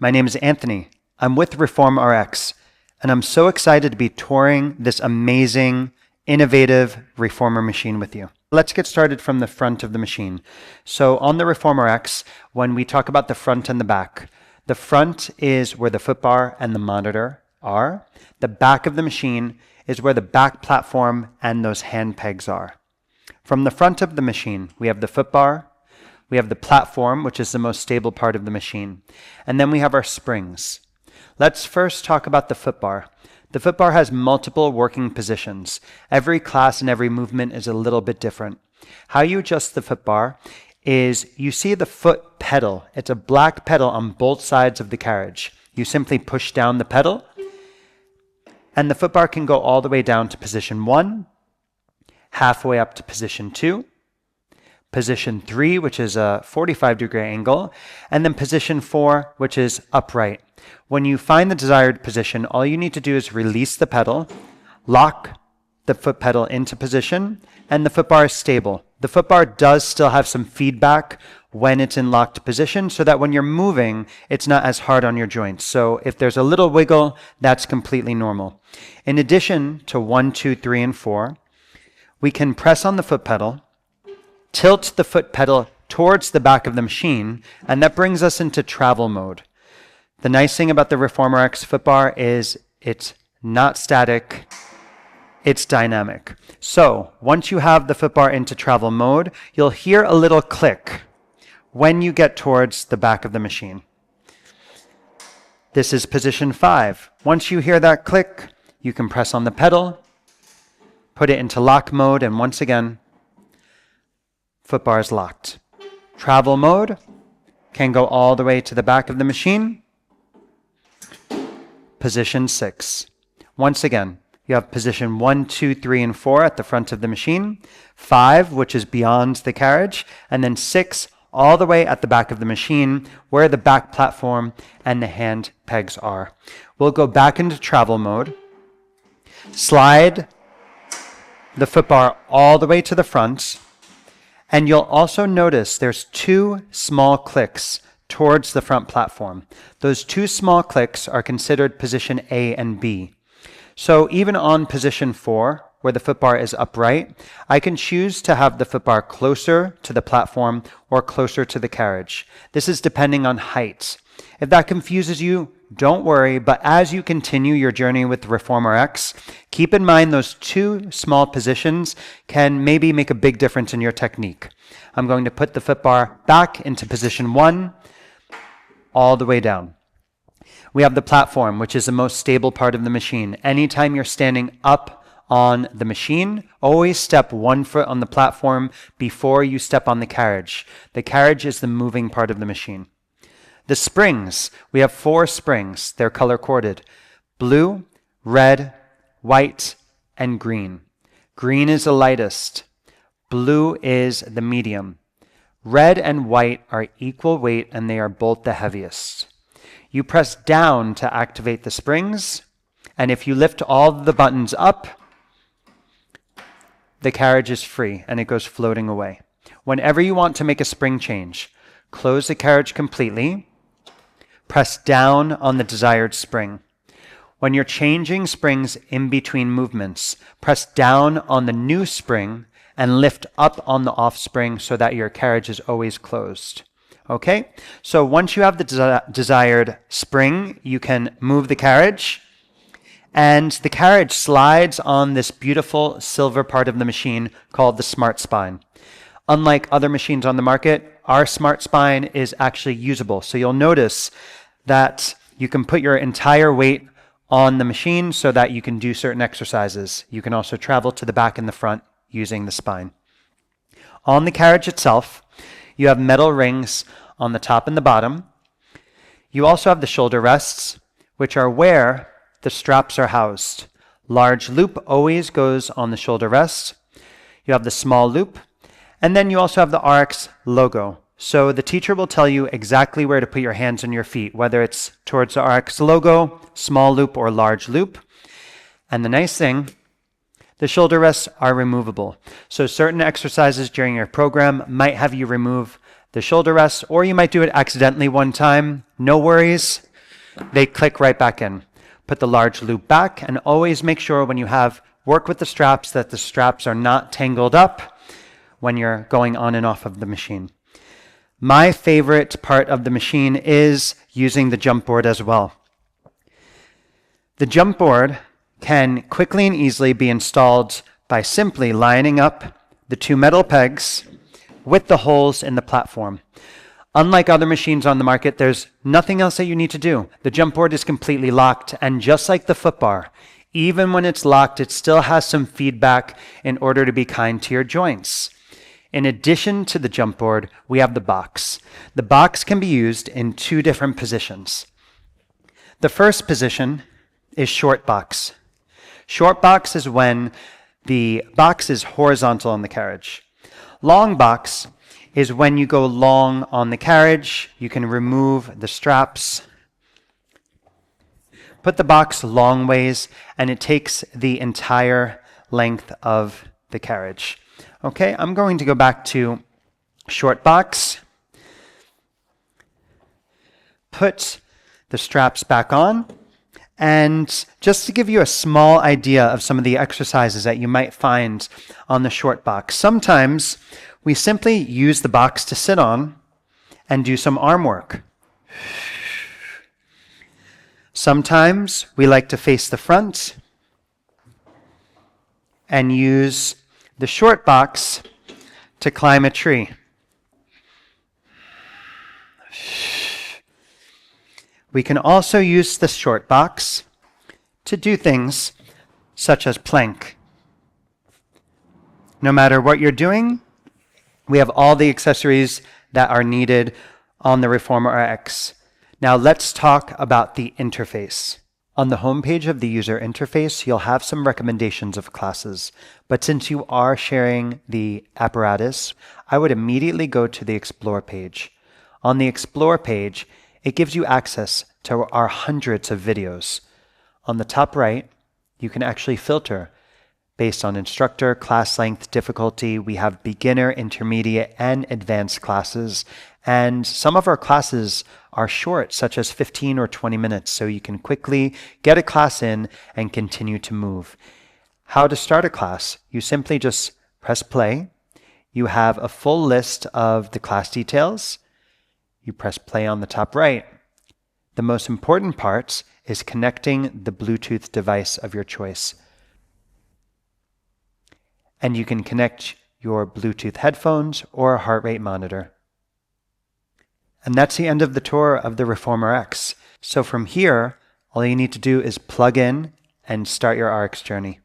My name is Anthony. I'm with ReformRx, and I'm so excited to be touring this amazing, innovative reformer machine with you. Let's get started from the front of the machine. So on the ReformRx, when we talk about the front and the front is where the footbar and the monitor are. The back of the machine is where the back platform and those hand pegs are. From the front of the machine, we have the footbar, we have the platform, which is the most stable part of the machine, and then we have our springs. Let's first talk about the footbar. The footbar has multiple working positions. Every class and every movement is a little bit different. How you adjust the footbar is you see the foot pedal. It's a black pedal on both sides of the carriage. You simply push down the pedal, and the footbar can go all the way down to position 1, halfway up to position 2, position 3, which is a 45-degree angle, and then position 4, which is upright. When you find the desired position, all you need to do is release the pedal, lock the foot pedal into position, and the footbar is stable. The footbar does still have some feedback when it's in locked position, so that when you're moving, it's not as hard on your joints. So if there's a little wiggle, that's completely normal. In addition to 1, 2, 3, and 4, we can press on the foot pedal, tilt the foot pedal towards the back of the machine, and that brings us into travel mode. The nice thing about the ReformRx footbar is it's not static, it's dynamic. So once you have the footbar into travel mode, you'll hear a little click when you get towards the back of the machine. This is position 5. Once you hear that click, you can press on the pedal, put it into lock mode, and once again, footbar is locked. Travel mode can go all the way to the back of the machine. Position 6. Once again, you have position 1, 2, 3, and 4 at the front of the machine, 5, which is beyond the carriage, and then 6 all the way at the back of the machine where the back platform and the hand pegs are. We'll go back into travel mode, slide the footbar all the way to the front, and you'll also notice there's 2 small clicks towards the front platform. Those 2 small clicks are considered position A and B. So even on position 4, where the footbar is upright, I can choose to have the footbar closer to the platform or closer to the carriage. This is depending on height. If that confuses you, don't worry, but as you continue your journey with ReformRx, keep in mind those 2 small positions can maybe make a big difference in your technique. I'm going to put the footbar back into position 1, all the way down. We have the platform, which is the most stable part of the machine. Anytime you're standing up on the machine, always step 1 foot on the platform before you step on the carriage. The carriage is the moving part of the machine. The springs, we have 4 springs. They're color-coded: blue, red, white, and green. Green is the lightest. Blue is the medium. Red and white are equal weight, and they are both the heaviest. You press down to activate the springs, and if you lift all the buttons up, the carriage is free, and it goes floating away. Whenever you want to make a spring change, close the carriage completely, press down on the desired spring. When you're changing springs in between movements, press down on the new spring and lift up on the off spring so that your carriage is always closed. Okay? So once you have the desired spring, you can move the carriage, and the carriage slides on this beautiful silver part of the machine called the Smart Spine. Unlike other machines on the market, our Smart Spine is actually usable. So you'll notice that you can put your entire weight on the machine so that you can do certain exercises. You can also travel to the back and the front using the spine. On the carriage itself, you have metal rings on the top and the bottom. You also have the shoulder rests, which are where the straps are housed. Large loop always goes on the shoulder rest. You have the small loop, and then you also have the RX logo. So the teacher will tell you exactly where to put your hands and your feet, whether it's towards the RX logo, small loop, or large loop. And the nice thing, the shoulder rests are removable. So certain exercises during your program might have you remove the shoulder rests, or you might do it accidentally one time. No worries. they click right back in. Put the large loop back, and always make sure when you work with the straps that the straps are not tangled up when you're going on and off of the machine. My favorite part of the machine is using the jump board as well. The jump board can quickly and easily be installed by simply lining up the two metal pegs with the holes in the platform. Unlike other machines on the market, there's nothing else that you need to do. The jump board is completely locked, and just like the foot bar, even when it's locked, it still has some feedback in order to be kind to your joints. In addition to the jump board, we have the box. The box can be used in two different positions. The first position is short box. Short box is when the box is horizontal on the carriage. Long box is when you go long on the carriage. You can remove the straps, put the box long ways, and it takes the entire length of the carriage. Okay, I'm going to go back to short box, put the straps back on, and just to give you a small idea of some of the exercises that you might find on the short box. Sometimes we simply use the box to sit on and do some arm work. Sometimes we like to face the front and use the short box to climb a tree. We can also use the short box to do things such as plank. No matter what you're doing, we have all the accessories that are needed on the Reformer RX. Now let's talk about the interface. On the homepage of the user interface, you'll have some recommendations of classes. But since you are sharing the apparatus, I would immediately go to the Explore page. On the Explore page, it gives you access to our hundreds of videos. On the top right, you can actually filter based on instructor, class length, difficulty. We have beginner, intermediate, and advanced classes. And some of our classes are short, such as 15 or 20 minutes, so you can quickly get a class in and continue to move. How to start a class? You simply just press play. You have a full list of the class details. You press play on the top right. The most important part is connecting the Bluetooth device of your choice. And you can connect your Bluetooth headphones or a heart rate monitor. And that's the end of the tour of the Reformer RX. So from here, all you need to do is plug in and start your RX journey.